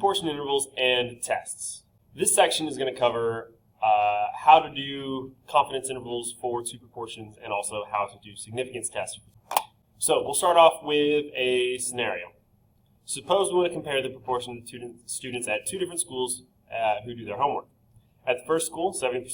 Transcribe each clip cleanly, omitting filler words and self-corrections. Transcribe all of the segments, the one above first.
proportion intervals and tests. This section is going to cover how to do confidence intervals for two proportions and also how to do significance tests. So we'll start off with a scenario. Suppose we want to compare the proportion of students at two different schools who do their homework. At the first school, 70%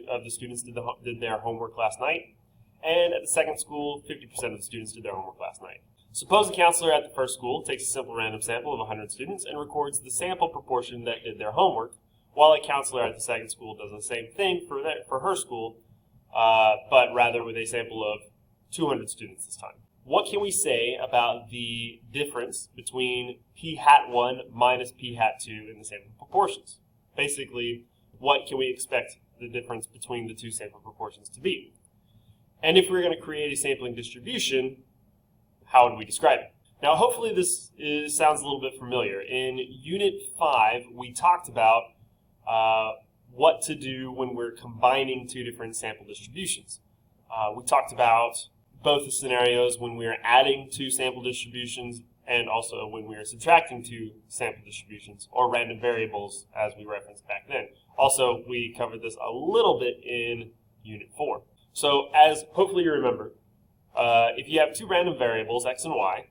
of the students did their homework last night, and at the second school, 50% of the students did their homework last night. Suppose the counselor at the first school takes a simple random sample of 100 students and records the sample proportion that did their homework, while a counselor at the second school does the same thing for her school, but rather with a sample of 200 students this time. What can we say about the difference between p hat 1 minus p hat 2 in the sample proportions? Basically, what can we expect the difference between the two sample proportions to be? And if we're going to create a sampling distribution, how would we describe it? Now, hopefully this sounds a little bit familiar. In Unit 5, we talked about what to do when we're combining two different sample distributions. We talked about both the scenarios when we are adding two sample distributions and also when we are subtracting two sample distributions, or random variables as we referenced back then. Also, we covered this a little bit in Unit 4. So as hopefully you remember, if you have two random variables, x and y,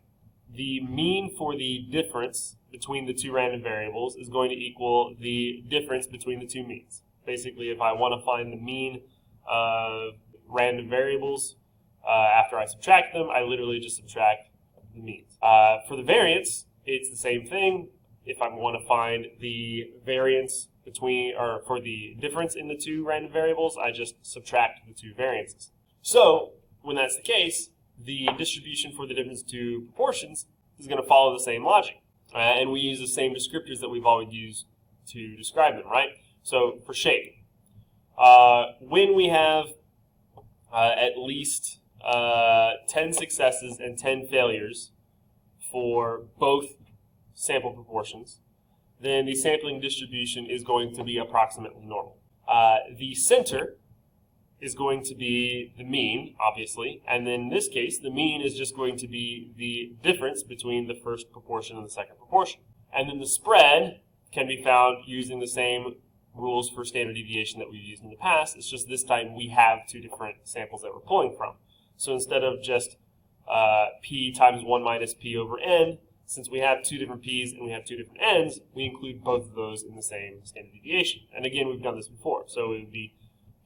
the mean for the difference between the two random variables is going to equal the difference between the two means. Basically, if I want to find the mean of random variables after I subtract them, I literally just subtract the means. For the variance, it's the same thing. If I want to find the variance between, or for the difference in the two random variables, I just subtract the two variances. So, when that's the case, the distribution for the difference to proportions is going to follow the same logic. And we use the same descriptors that we've always used to describe them, right? So, for shape, when we have at least 10 successes and 10 failures for both sample proportions, then the sampling distribution is going to be approximately normal. The center is going to be the mean, obviously, and then in this case, the mean is just going to be the difference between the first proportion and the second proportion. And then the spread can be found using the same rules for standard deviation that we've used in the past. It's just this time we have two different samples that we're pulling from. So instead of just p times 1 minus p over n, since we have two different p's and we have two different n's, we include both of those in the same standard deviation. And again, we've done this before. So it would be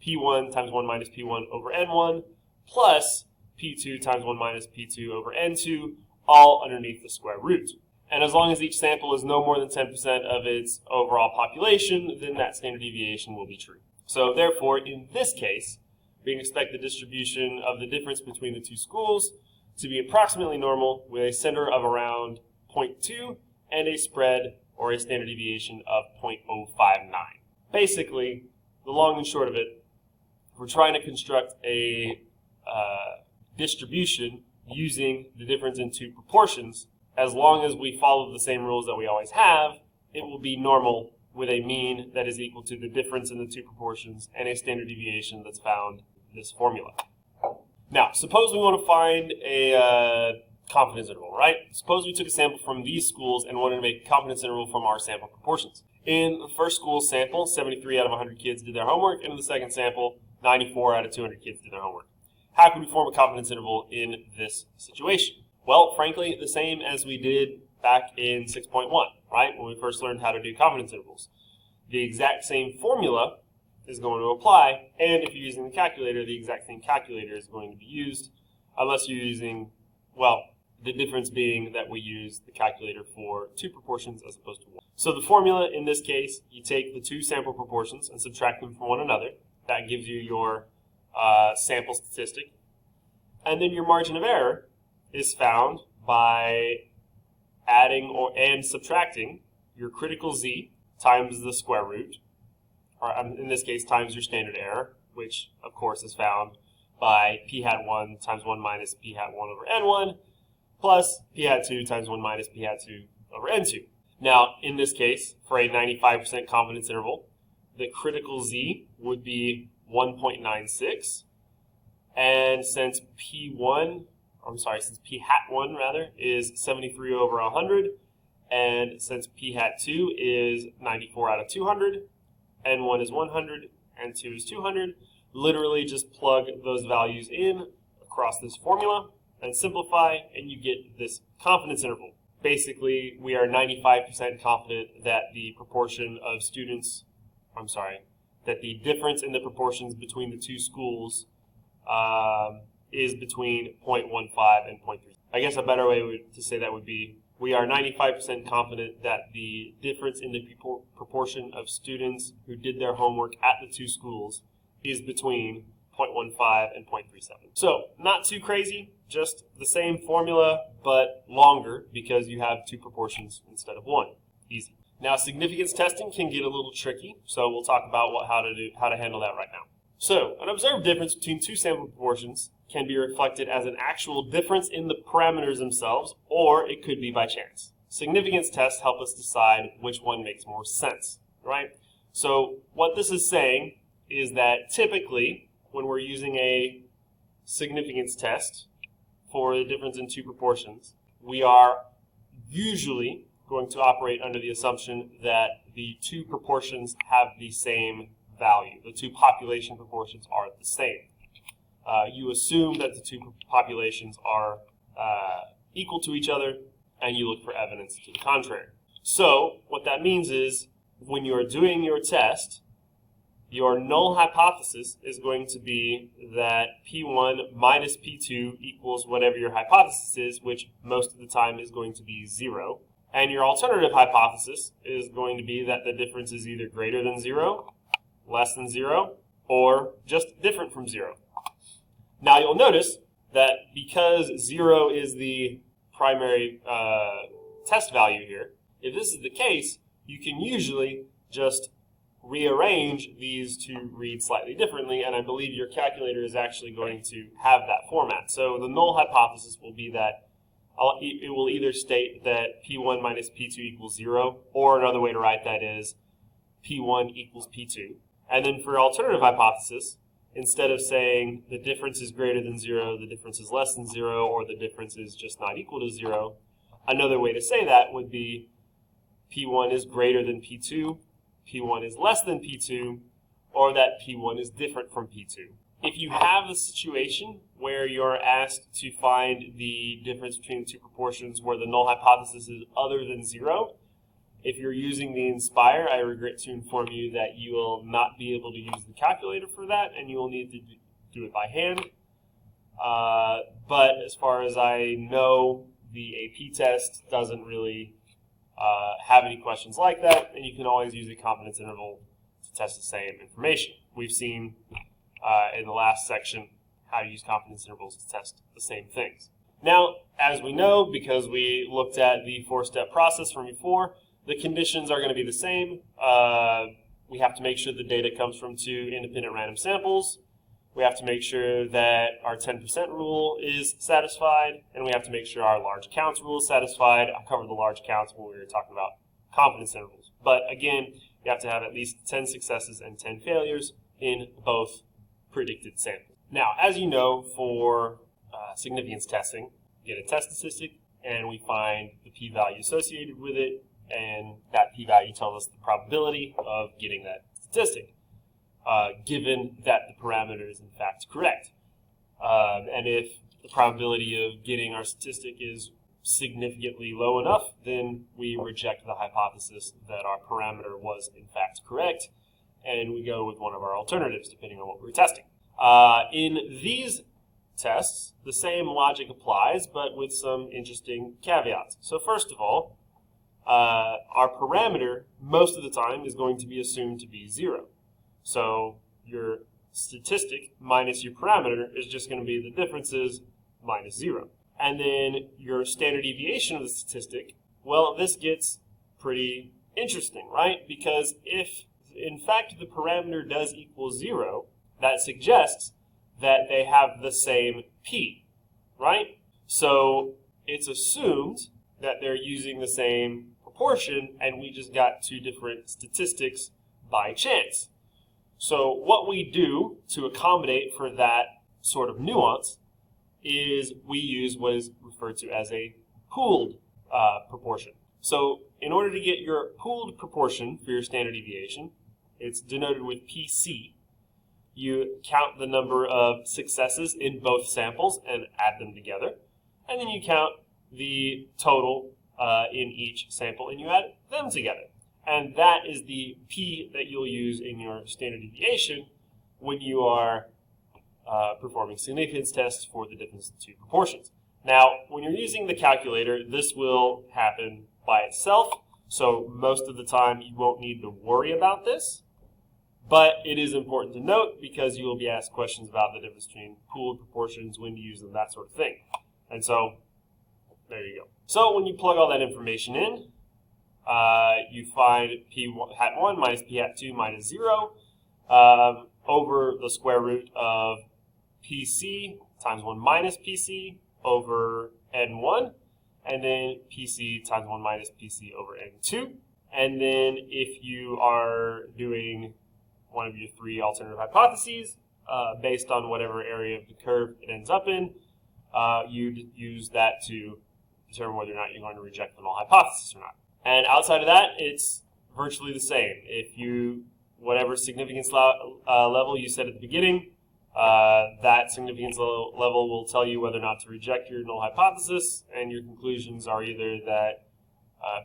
p1 times 1 minus p1 over n1 plus p2 times 1 minus p2 over n2, all underneath the square root. And as long as each sample is no more than 10% of its overall population, then that standard deviation will be true. So therefore, in this case, we can expect the distribution of the difference between the two schools to be approximately normal with a center of around 0.2 and a spread or a standard deviation of 0.059. Basically, the long and short of it, we're trying to construct a distribution using the difference in two proportions. As long as we follow the same rules that we always have, it will be normal with a mean that is equal to the difference in the two proportions and a standard deviation that's found in this formula. Now, suppose we want to find a confidence interval, right? Suppose we took a sample from these schools and wanted to make a confidence interval from our sample proportions. In the first school's sample, 73 out of 100 kids did their homework, and in the second sample, 94 out of 200 kids did their homework. How can we form a confidence interval in this situation? Well, frankly, the same as we did back in 6.1, right, when we first learned how to do confidence intervals. The exact same formula is going to apply, and if you're using the calculator, the exact same calculator is going to be used, unless you're using, well, the difference being that we use the calculator for two proportions as opposed to one. So the formula in this case, you take the two sample proportions and subtract them from one another. That gives you your sample statistic. And then your margin of error is found by adding and subtracting your critical z times the square root, or in this case times your standard error, which of course is found by p hat 1 times 1 minus p hat 1 over n1 plus p hat 2 times 1 minus p hat 2 over n2. Now, in this case, for a 95% confidence interval, the critical z would be 1.96, and since p hat 1 rather is 73 over 100, And since p hat 2 is 94 out of 200, n1 is 100, n2 is 200, literally just plug those values in across this formula and simplify, and you get this confidence interval. Basically, we are 95% confident that the proportion of students, that the difference in the proportions between the two schools is between 0.15 and 0.3. I guess a better way to say that would be, we are 95% confident that the difference in the proportion of students who did their homework at the two schools is between 0.15 and 0.37. So, not too crazy, just the same formula, but longer because you have two proportions instead of one. Easy. Now, significance testing can get a little tricky, so we'll talk about how to handle that right now. So, an observed difference between two sample proportions can be reflected as an actual difference in the parameters themselves, or it could be by chance. Significance tests help us decide which one makes more sense, right? So, what this is saying is that typically, when we're using a significance test for the difference in two proportions, we are usually going to operate under the assumption that the two proportions have the same value. The two population proportions are the same. You assume that the two populations are equal to each other, and you look for evidence to the contrary. So, what that means is, when you're doing your test, your null hypothesis is going to be that P1 minus P2 equals whatever your hypothesis is, which most of the time is going to be 0. And your alternative hypothesis is going to be that the difference is either greater than 0, less than 0, or just different from 0. Now you'll notice that because 0 is the primary test value here, if this is the case, you can usually just rearrange these to read slightly differently, and I believe your calculator is actually going to have that format. So the null hypothesis will be that it will either state that P1 minus P2 equals 0, or another way to write that is P1 equals P2. And then for alternative hypothesis, instead of saying the difference is greater than 0, the difference is less than 0, or the difference is just not equal to 0, another way to say that would be P1 is greater than P2, P1 is less than P2, or that P1 is different from P2. If you have a situation where you're asked to find the difference between the two proportions where the null hypothesis is other than 0, if you're using the Inspire, I regret to inform you that you will not be able to use the calculator for that, and you will need to do it by hand. But as far as I know, the AP test doesn't really have any questions like that, and you can always use a confidence interval to test the same information. We've seen in the last section how to use confidence intervals to test the same things. Now, as we know, because we looked at the four-step process from before, the conditions are going to be the same. We have to make sure the data comes from two independent random samples. We have to make sure that our 10% rule is satisfied, and we have to make sure our large counts rule is satisfied. I covered the large counts when we were talking about confidence intervals. But again, you have to have at least 10 successes and 10 failures in both predicted samples. Now, as you know, for significance testing, we get a test statistic, and we find the p-value associated with it, and that p-value tells us the probability of getting that statistic, given that the parameter is in fact correct. And if the probability of getting our statistic is significantly low enough, then we reject the hypothesis that our parameter was in fact correct, and we go with one of our alternatives, depending on what we're testing. In these tests, the same logic applies, but with some interesting caveats. So first of all, our parameter, most of the time, is going to be assumed to be 0. So your statistic minus your parameter is just going to be the differences minus 0. And then your standard deviation of the statistic, well, this gets pretty interesting, right? Because if, in fact, the parameter does equal 0, that suggests that they have the same p, right? So it's assumed that they're using the same proportion, and we just got two different statistics by chance. So what we do to accommodate for that sort of nuance is we use what is referred to as a pooled proportion. So in order to get your pooled proportion for your standard deviation, it's denoted with PC. You count the number of successes in both samples and add them together. And then you count the total in each sample and you add them together. And that is the P that you'll use in your standard deviation when you are performing significance tests for the difference in two proportions. Now, when you're using the calculator, this will happen by itself. So most of the time you won't need to worry about this. But it is important to note because you will be asked questions about the difference between pooled proportions, when to use them, that sort of thing. And so, there you go. So when you plug all that information in, you find P hat 1 minus P hat 2 minus 0 over the square root of PC times 1 minus PC over N1, and then PC times 1 minus PC over N2. And then if you are doing one of your three alternative hypotheses, based on whatever area of the curve it ends up in, you'd use that to determine whether or not you're going to reject the null hypothesis or not. And outside of that, it's virtually the same. If you, whatever significance level you set at the beginning, that significance level will tell you whether or not to reject your null hypothesis, and your conclusions are either that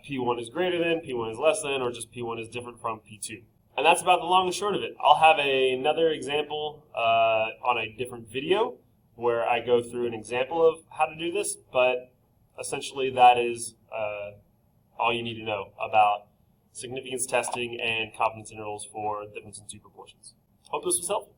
P1 is greater than, P1 is less than, or just P1 is different from P2. And that's about the long and short of it. I'll have another example on a different video where I go through an example of how to do this, but essentially that is all you need to know about significance testing and confidence intervals for difference in two proportions. Hope this was helpful.